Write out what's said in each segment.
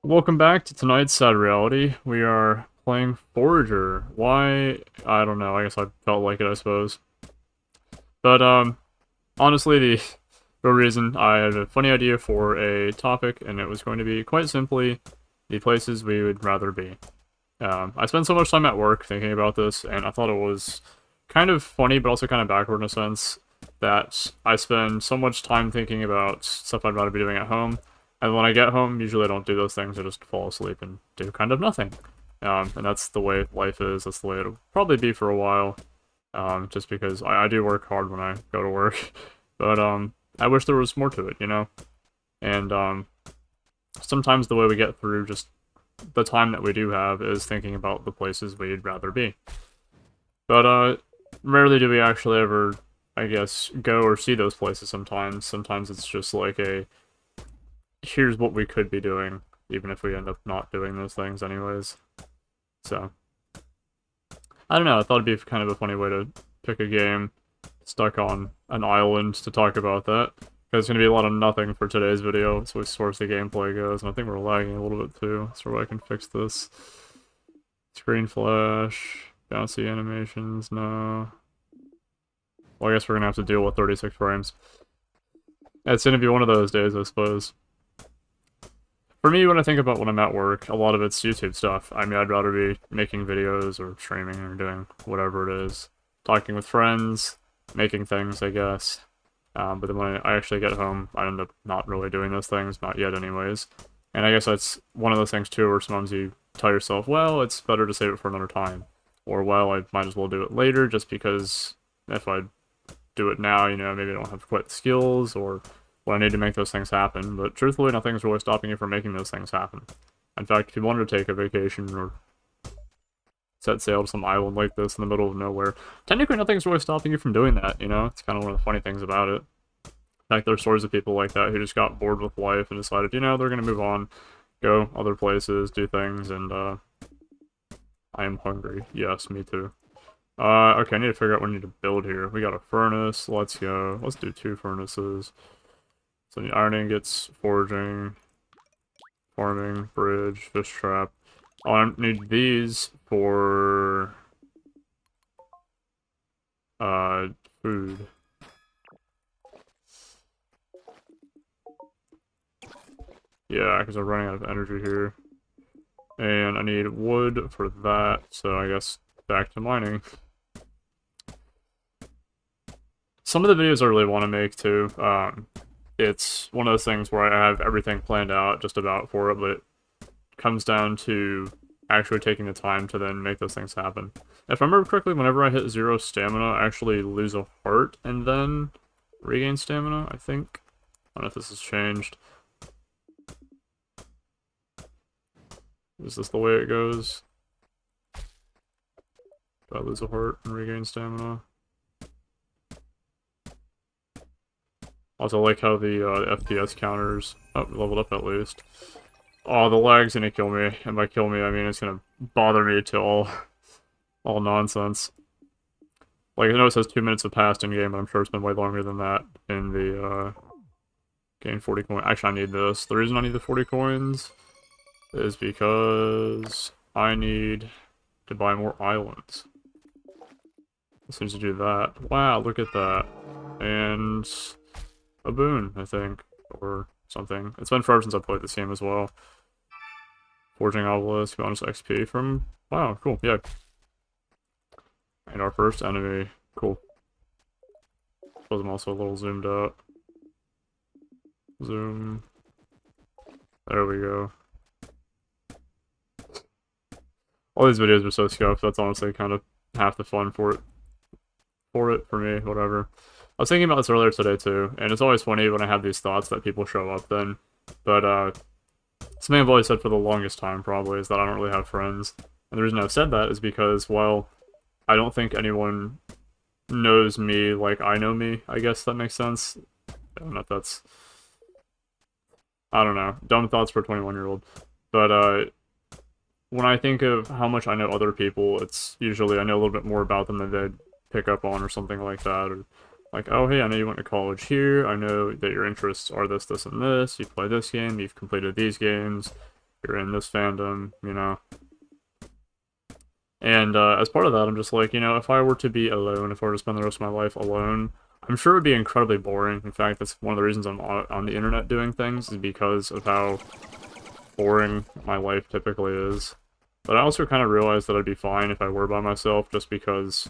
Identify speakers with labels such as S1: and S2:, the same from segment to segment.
S1: Welcome back to tonight's Sad Reality. We are playing Forager. Why? I don't know. I guess I felt like it, I suppose. But, honestly, the real reason I had a funny idea for a topic, and it was going to be quite simply the places we would rather be. I spent so much time at work thinking about this, and I thought it was kind of funny, but also kind of backward in a sense, that I spend so much time thinking about stuff I'd rather be doing at home, and when I get home, usually I don't do those things, I just fall asleep and do kind of nothing. And that's the way life is, that's the way it'll probably be for a while, just because I do work hard when I go to work, but I wish there was more to it, you know? And sometimes the way we get through just the time that we do have is thinking about the places we'd rather be. But rarely do we actually ever, I guess, go or see those places sometimes. Sometimes it's just like a, here's what we could be doing, even if we end up not doing those things anyways. So, I don't know, I thought it'd be kind of a funny way to pick a game stuck on an island to talk about that. Because it's going to be a lot of nothing for today's video, so as far as the gameplay goes, and I think we're lagging a little bit too, so I can fix this. Screen flash, bouncy animations, no. Well, I guess we're going to have to deal with 36 frames. It's going to be one of those days, I suppose. For me, when I think about when I'm at work, a lot of it's YouTube stuff. I mean, I'd rather be making videos or streaming or doing whatever it is. Talking with friends, making things, I guess. But then when I actually get home, I end up not really doing those things, not yet anyways. And I guess that's one of those things too, where sometimes you tell yourself, well, it's better to save it for another time. Or, well, I might as well do it later, just because if I do it now, you know, maybe I don't have quite the skills, or well, I need to make those things happen. But truthfully, nothing's really stopping you from making those things happen. In fact, if you wanted to take a vacation or set sail to some island like this in the middle of nowhere, technically nothing's really stopping you from doing that, you know? It's kind of one of the funny things about it. In fact, there's stories of people like that who just got bored with life and decided, you know, they're gonna move on, go other places, do things, and, I am hungry. Yes, me too. Okay, I need to figure out what I need to build here. We got a furnace, let's go. Let's do 2 furnaces. So I need iron ingots, forging, farming, bridge, fish trap. Oh, I need these for food. Yeah, because I'm running out of energy here. And I need wood for that, so I guess back to mining. Some of the videos I really want to make too, it's one of those things where I have everything planned out just about for it, but it comes down to actually taking the time to then make those things happen. If I remember correctly, whenever I hit 0 stamina, I actually lose a heart and then regain stamina, I think. I don't know if this has changed. Is this the way it goes? Do I lose a heart and regain stamina? Also, I like how the FPS counters... Oh, leveled up at least. Oh, the lag's gonna kill me. And by kill me, I mean it's gonna bother me to all nonsense. Like, I know it says 2 minutes have passed in-game, but I'm sure it's been way longer than that in the, gain 40 coins. Actually, I need this. The reason I need the 40 coins is because I need to buy more islands. As soon as you do that. Wow, look at that. And a boon, I think. Or something. It's been forever since I played this game as well. Forging obelisk, bonus XP from... Wow, cool, yeah. And our first enemy. Cool. Suppose I'm also a little zoomed out. Zoom. There we go. All these videos are so scuffed, that's honestly kind of half the fun for it. For me, whatever. I was thinking about this earlier today too, and it's always funny when I have these thoughts that people show up then. But, something I've always said for the longest time, probably, is that I don't really have friends. And the reason I've said that is because, well, I don't think anyone knows me like I know me, I guess that makes sense. I don't know if that's... I don't know. Dumb thoughts for a 21-year-old. But, when I think of how much I know other people, it's usually I know a little bit more about them than they'd pick up on or something like that. Or like, oh, hey, I know you went to college here. I know that your interests are this, this, and this. You play this game. You've completed these games. you're in this fandom, you know. And as part of that, I'm just like, you know, if I were to be alone, if I were to spend the rest of my life alone, I'm sure it would be incredibly boring. In fact, that's one of the reasons I'm on the internet doing things, is because of how boring my life typically is. But I also kind of realized that I'd be fine if I were by myself, just because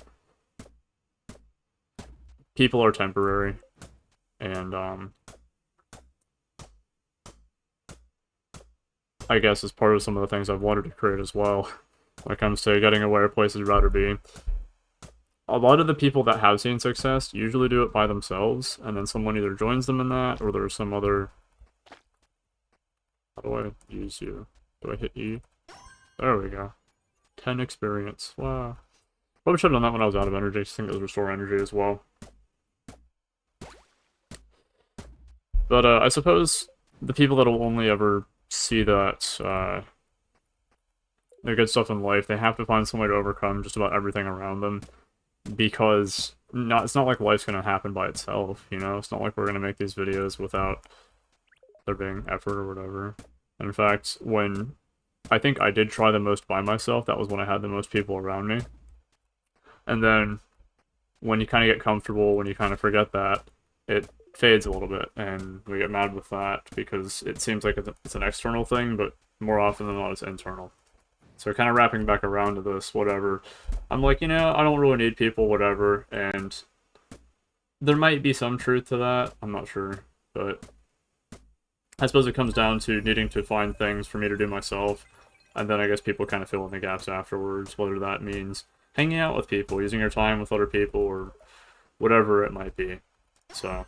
S1: people are temporary. And, I guess as part of some of the things I've wanted to create as well, when it comes to getting away places I'd rather be. A lot of the people that have seen success usually do it by themselves, and then someone either joins them in that, or there's some other... How do I use you? Do I hit E? There we go. 10 experience. Wow. Probably should have done that when I was out of energy. I think it was restore energy as well. But I suppose the people that will only ever see that the good stuff in life, they have to find some way to overcome just about everything around them, because it's not like life's gonna happen by itself, you know? It's not like we're gonna make these videos without there being effort or whatever. And in fact, when I think I did try the most by myself, that was when I had the most people around me. And then when you kind of get comfortable, when you kind of forget that, it fades a little bit, and we get mad with that because it seems like it's an external thing, but more often than not it's internal. So kind of wrapping back around to this, whatever, I'm like, you know, I don't really need people, whatever, and there might be some truth to that, I'm not sure, but I suppose it comes down to needing to find things for me to do myself, and then I guess people kind of fill in the gaps afterwards, whether that means hanging out with people, using your time with other people, or whatever it might be. So,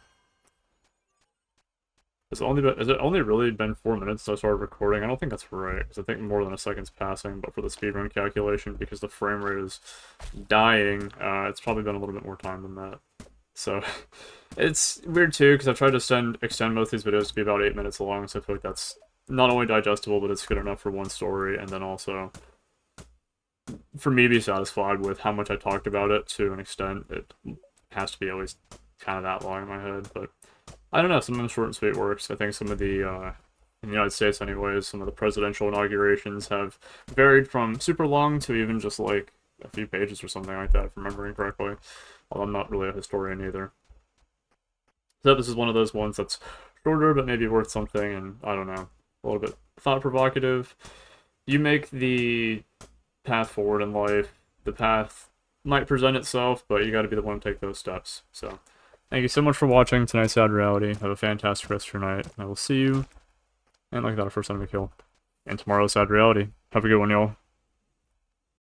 S1: has it only really been 4 minutes since I started recording? I don't think that's right, because I think more than a second's passing, but for the speedrun calculation, because the frame rate is dying, it's probably been a little bit more time than that. So, it's weird too, because I've tried to extend both these videos to be about 8 minutes long, so I feel like that's not only digestible, but it's good enough for one story, and then also for me to be satisfied with how much I talked about it to an extent. It has to be at least kind of that long in my head, but I don't know, sometimes short and sweet works. I think some of the, in the United States anyways, some of the presidential inaugurations have varied from super long to even just like a few pages or something like that, if I'm remembering correctly. Although I'm not really a historian either. So this is one of those ones that's shorter, but maybe worth something, and I don't know, a little bit thought-provocative. You make the path forward in life. The path might present itself, but you gotta be the one to take those steps. So, thank you so much for watching tonight's Sad Reality. Have a fantastic rest of your night. I will see you, and like that, our first enemy kill, and tomorrow's Sad Reality. Have a good one, y'all.